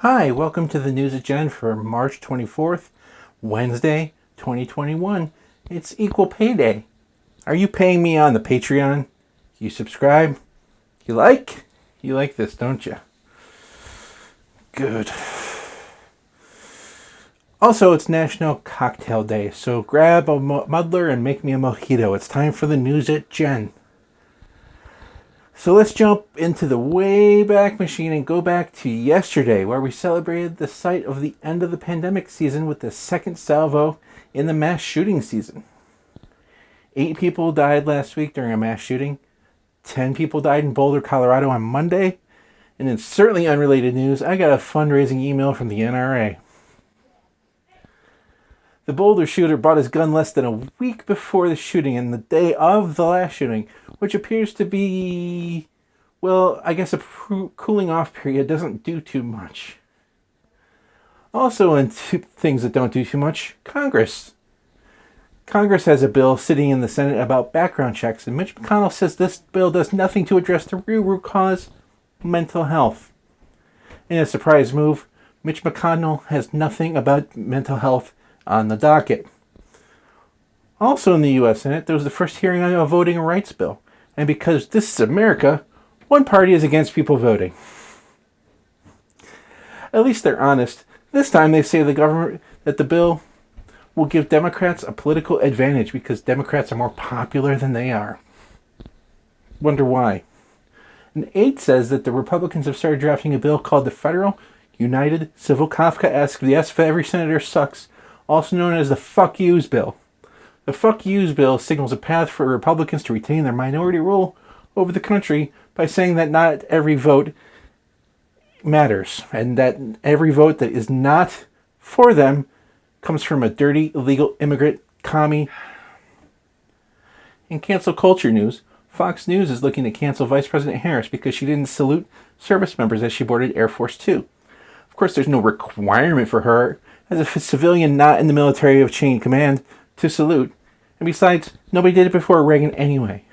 Hi, welcome to the News Agenda for March 24th, Wednesday, 2021. It's Equal Pay Day. Are you paying me on the Patreon? You subscribe? You like? You like this, don't you? Good. Also, it's National Cocktail Day, so grab a muddler and make me a mojito. It's time for the News at Gen. So let's jump into the way back machine and go back to yesterday, where we celebrated the sight of the end of the pandemic season with the second salvo in the mass shooting season. 8 people died last week during a mass shooting. 10 people died in Boulder, Colorado on Monday. And in certainly unrelated news, I got a fundraising email from the NRA. The Boulder shooter bought his gun less than a week before the shooting and the day of the last shooting, which appears to be, well, I guess a cooling off period doesn't do too much. Also, in things that don't do too much, Congress. Congress has a bill sitting in the Senate about background checks, and Mitch McConnell says this bill does nothing to address the real root cause, mental health. In a surprise move, Mitch McConnell has nothing about mental health on the docket. Also in the U.S. Senate, there was the first hearing on a voting rights bill. And because this is America, one party is against people voting. At least they're honest. This time they say that the bill will give Democrats a political advantage because Democrats are more popular than they are. Wonder why. An aide says that the Republicans have started drafting a bill called the Federal United Civil Kafkaesque Yes for Every Senator Sucks, also known as the Fuck Yous Bill. The Fuck Yous Bill signals a path for Republicans to retain their minority rule over the country by saying that not every vote matters, and that every vote that is not for them comes from a dirty, illegal immigrant commie. In cancel culture news, Fox News is looking to cancel Vice President Harris because she didn't salute service members as she boarded Air Force Two. Of course, there's no requirement for her, as a civilian not in the military of chain command, to salute. And besides, nobody did it before Reagan anyway.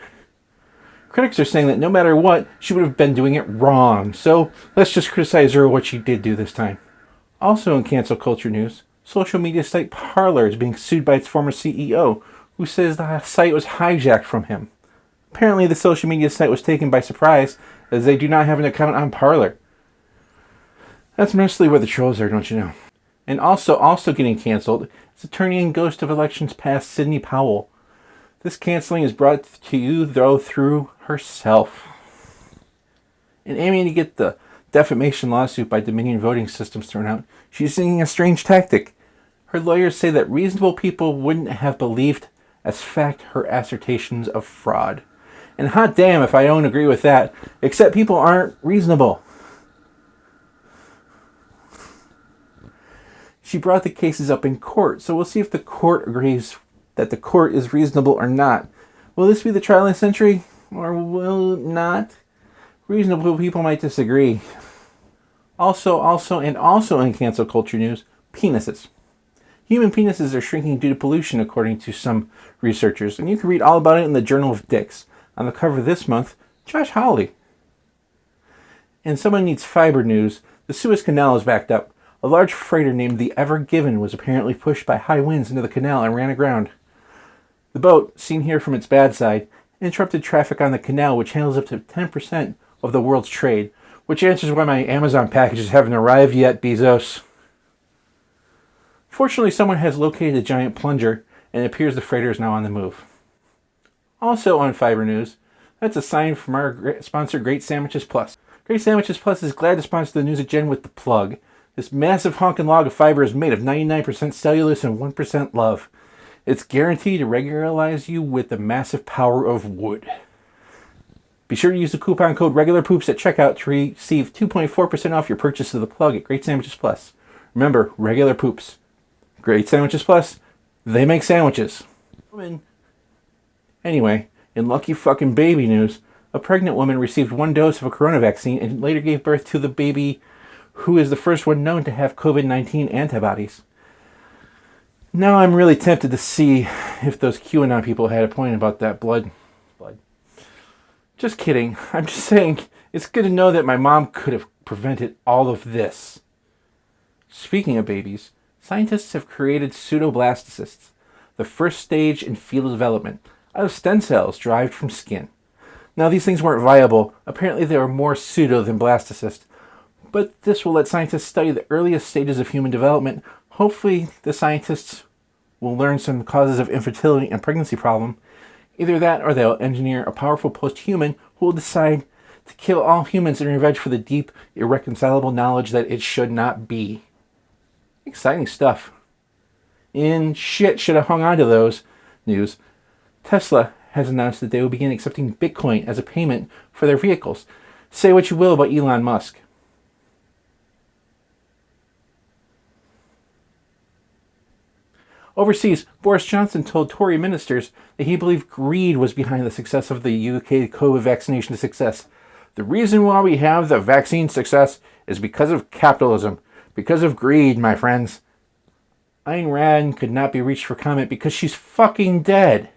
Critics are saying that no matter what, she would have been doing it wrong. So let's just criticize her what she did do this time. Also in cancel culture news, social media site Parlor is being sued by its former CEO, who says the site was hijacked from him. Apparently the social media site was taken by surprise, as they do not have an account on Parlor. That's mostly where the trolls are, don't you know? And also getting canceled is attorney and ghost of elections past Sidney Powell. This canceling is brought to you, though, through herself. And aiming to get the defamation lawsuit by Dominion Voting Systems thrown out, she's using a strange tactic. Her lawyers say that reasonable people wouldn't have believed as fact her assertions of fraud. And hot damn if I don't agree with that, except people aren't reasonable. She brought the cases up in court, so we'll see if the court agrees that the court is reasonable or not. Will this be the trial of the century, or will it not? Reasonable people might disagree. Also in cancel culture news, penises. Human penises are shrinking due to pollution, according to some researchers, and you can read all about it in the Journal of Dicks. On the cover this month, Josh Hawley. And someone needs fiber news. The Suez Canal is backed up. A large freighter named the Ever Given was apparently pushed by high winds into the canal and ran aground. The boat, seen here from its bad side, interrupted traffic on the canal, which handles up to 10% of the world's trade, which answers why my Amazon packages haven't arrived yet, Bezos. Fortunately, someone has located a giant plunger, and it appears the freighter is now on the move. Also on Fiber News, that's a sign from our sponsor, Great Sandwiches Plus. Great Sandwiches Plus is glad to sponsor the News Agenda with the plug. This massive honkin' log of fiber is made of 99% cellulose and 1% love. It's guaranteed to regularize you with the massive power of wood. Be sure to use the coupon code REGULARPOOPS at checkout to receive 2.4% off your purchase of the plug at Great Sandwiches Plus. Remember, regular poops. Great Sandwiches Plus, they make sandwiches. Anyway, in lucky fucking baby news, a pregnant woman received 1 dose of a corona vaccine and later gave birth to the baby who is the first one known to have COVID-19 antibodies. Now I'm really tempted to see if those QAnon people had a point about that blood. Just kidding. I'm just saying, it's good to know that my mom could have prevented all of this. Speaking of babies, scientists have created pseudoblastocysts, the first stage in fetal development, out of stem cells derived from skin. Now, these things weren't viable. Apparently, they were more pseudo than blastocyst. But this will let scientists study the earliest stages of human development. Hopefully, the scientists will learn some causes of infertility and pregnancy problem. Either that, or they'll engineer a powerful post-human who will decide to kill all humans in revenge for the deep, irreconcilable knowledge that it should not be. Exciting stuff. And shit, should have hung on to those news. Tesla has announced that they will begin accepting Bitcoin as a payment for their vehicles. Say what you will about Elon Musk. Overseas, Boris Johnson told Tory ministers that he believed greed was behind the success of the UK COVID vaccination success. The reason why we have the vaccine success is because of capitalism, because of greed, my friends. Ayn Rand could not be reached for comment because she's fucking dead.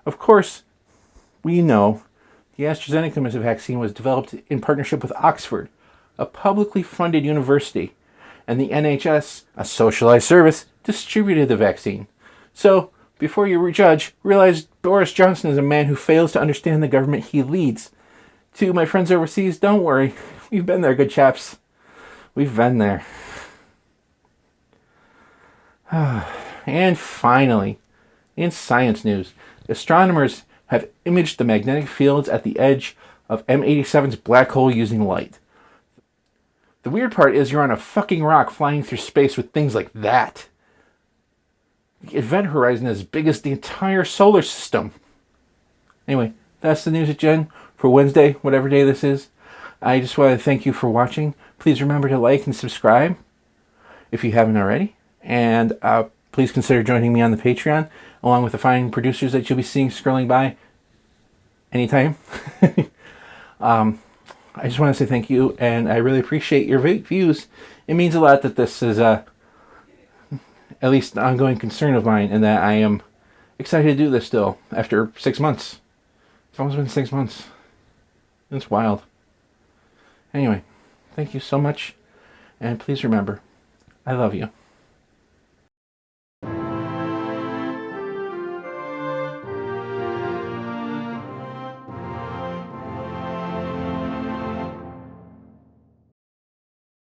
Of course, we know the AstraZeneca vaccine was developed in partnership with Oxford, a publicly funded university, and the NHS, a socialized service, distributed the vaccine. So, before you judge, realize Boris Johnson is a man who fails to understand the government he leads. To my friends overseas, don't worry. We've been there, good chaps. We've been there. And finally, in science news, astronomers have imaged the magnetic fields at the edge of M87's black hole using light. The weird part is you're on a fucking rock flying through space with things like that. The event horizon is as big as the entire solar system. Anyway, that's the news at Jen for Wednesday, whatever day this is. I just want to thank you for watching. Please remember to like and subscribe if you haven't already. And please consider joining me on the Patreon, along with the fine producers that you'll be seeing scrolling by anytime. I just want to say thank you, and I really appreciate your views. It means a lot that this is at least an ongoing concern of mine, and that I am excited to do this still after 6 months. It's almost been 6 months. It's wild. Anyway, thank you so much, and please remember, I love you.